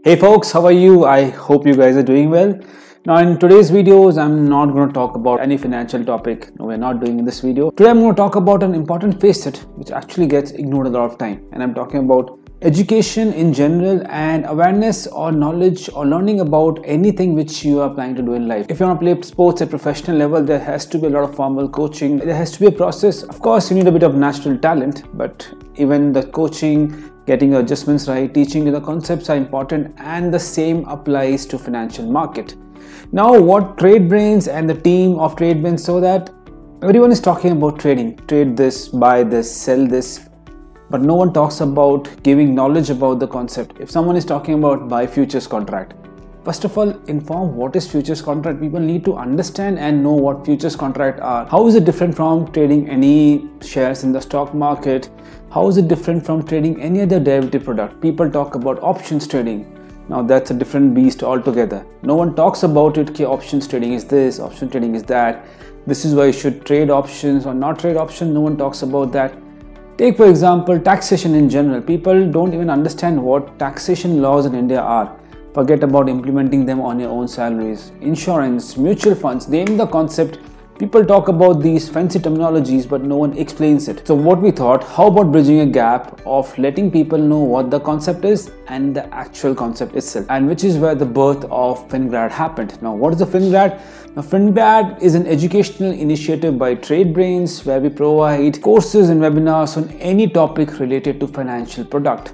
Hey folks, how are you? I hope you guys are doing well. Now in today's videos, I'm not going to talk about any financial topic. No, we're not doing in this video. Today I'm going to talk about an important facet which actually gets ignored a lot of time. And I'm talking about education in general and awareness or knowledge or learning about anything which you are planning to do in life. If you want to play sports at professional level, there has to be a lot of formal coaching. There has to be a process. Of course, you need a bit of natural talent, but even the coaching, getting your adjustments right, teaching you the concepts are important, and the same applies to financial market. Now what TradeBrains and the team of TradeBrains saw that everyone is talking about trading, trade this, buy this, sell this, but no one talks about giving knowledge about the concept. If someone is talking about buy futures contract, first of all, inform what is futures contract. People need to understand and know what futures contract are. How is it different from trading any shares in the stock market? How is it different from trading any other derivative product? People talk about options trading. Now that's a different beast altogether. No one talks about it. Okay, options trading is this, option trading is that. This is why you should trade options or not trade options. No one talks about that. Take for example taxation in general. People don't even understand what taxation laws in India are. Forget about implementing them on your own salaries. Insurance, mutual funds, name the concept. People talk about these fancy terminologies, but no one explains it. So what we thought, how about bridging a gap of letting people know what the concept is and the actual concept itself, and which is where the birth of FinGrad happened. Now what is the FinGrad? Now FinGrad is an educational initiative by TradeBrains where we provide courses and webinars on any topic related to financial product.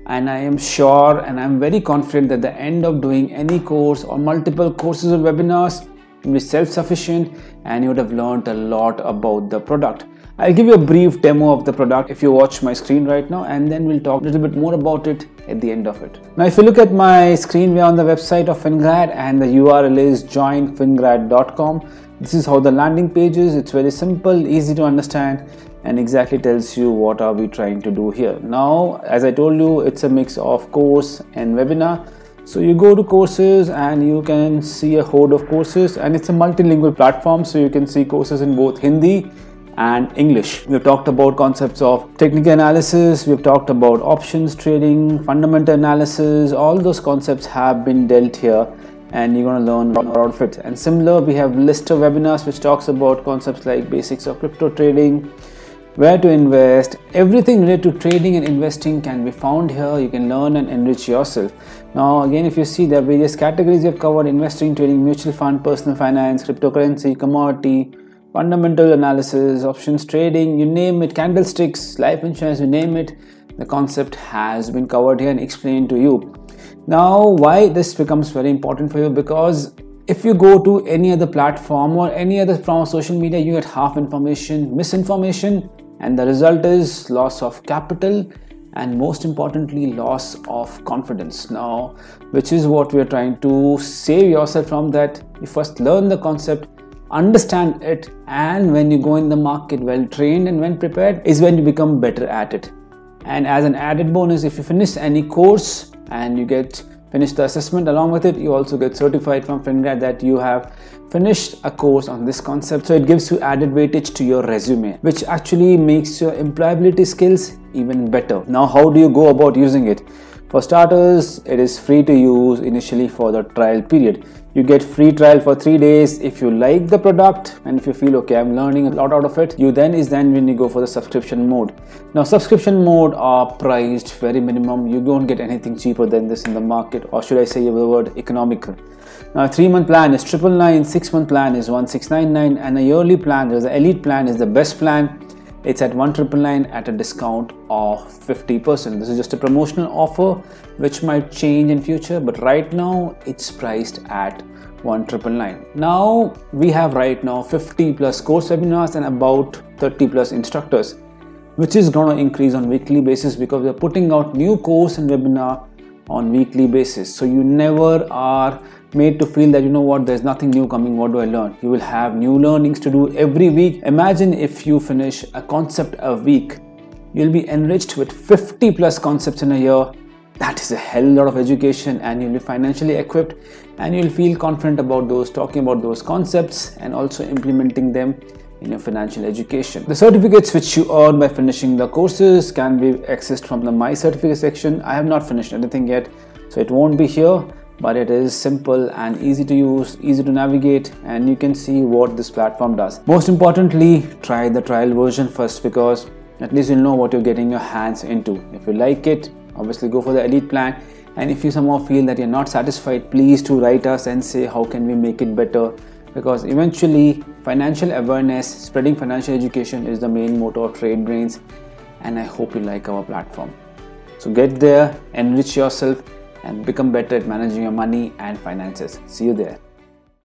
And I am sure and I'm very confident that the end of doing any course or multiple courses or webinars, you'll be self-sufficient and you would have learned a lot about the product. I'll give you a brief demo of the product if you watch my screen right now, and then we'll talk a little bit more about it at the end of it. Now if you look at my screen, we're on the website of FinGrad and the URL is joinfingrad.com. This is how the landing page is. It's very simple, easy to understand, and exactly tells you what are we trying to do here. Now as I told you, it's a mix of course and webinar. So you go to courses and you can see a horde of courses, and it's a multilingual platform, so you can see courses in both Hindi and English. We've talked about concepts of technical analysis, we've talked about options trading, fundamental analysis. All those concepts have been dealt here and you're going to learn a lot out of it. And similar, we have list of webinars which talks about concepts like basics of crypto trading, where to invest. Everything related to trading and investing can be found here. You can learn and enrich yourself. Now again, if you see, there are various categories you have covered: investing, trading, mutual fund, personal finance, cryptocurrency, commodity, fundamental analysis, options trading, you name it, candlesticks, life insurance, you name it. The concept has been covered here and explained to you. Now why this becomes very important for you, because if you go to any other platform or any other form of social media, you get half information, misinformation, and the result is loss of capital and most importantly loss of confidence. Now which is what we are trying to save yourself from. That you first learn the concept, understand it, and when you go in the market well trained and well prepared is when you become better at it. And as an added bonus, if you finish any course and you finish the assessment along with it, you also get certified from FinGrad that you have finished a course on this concept. So it gives you added weightage to your resume, which actually makes your employability skills even better. Now how do you go about using it? For starters, it is free to use initially for the trial period. You get free trial for 3 days. If you like the product and if you feel okay, I'm learning a lot out of it, then when you go for the subscription mode. Now subscription mode are priced very minimum. You don't get anything cheaper than this in the market, or should I say the word economical. Now a 3-month plan is 999, 6-month plan is 1699, and a yearly plan, there's the elite plan, is the best plan. It's at 1999 at a discount of 50%. This is just a promotional offer which might change in future, but right now it's priced at 1999. Now we have right now 50 plus course webinars and about 30 plus instructors, which is going to increase on weekly basis because we're putting out new course and webinar on weekly basis. So you never are made to feel that, you know what, there's nothing new coming, what do I learn? You will have new learnings to do every week. Imagine if you finish a concept a week, you'll be enriched with 50 plus concepts in a year. That is a hell lot of education, and you'll be financially equipped and you'll feel confident about talking about those concepts and also implementing them in your financial education. The certificates which you earn by finishing the courses can be accessed from the My Certificate section. I have not finished anything yet, So it won't be here, but it is simple and easy to use, easy to navigate, and you can see what this platform does. Most importantly, try the trial version first, because at least you'll know what you're getting your hands into. If you like it, obviously go for the elite plan. And if you somehow feel that you're not satisfied, please do write us and say how can we make it better, because eventually financial awareness, spreading financial education is the main motto of TradeBrains, and I hope you like our platform. So get there, enrich yourself, and become better at managing your money and finances. See you there.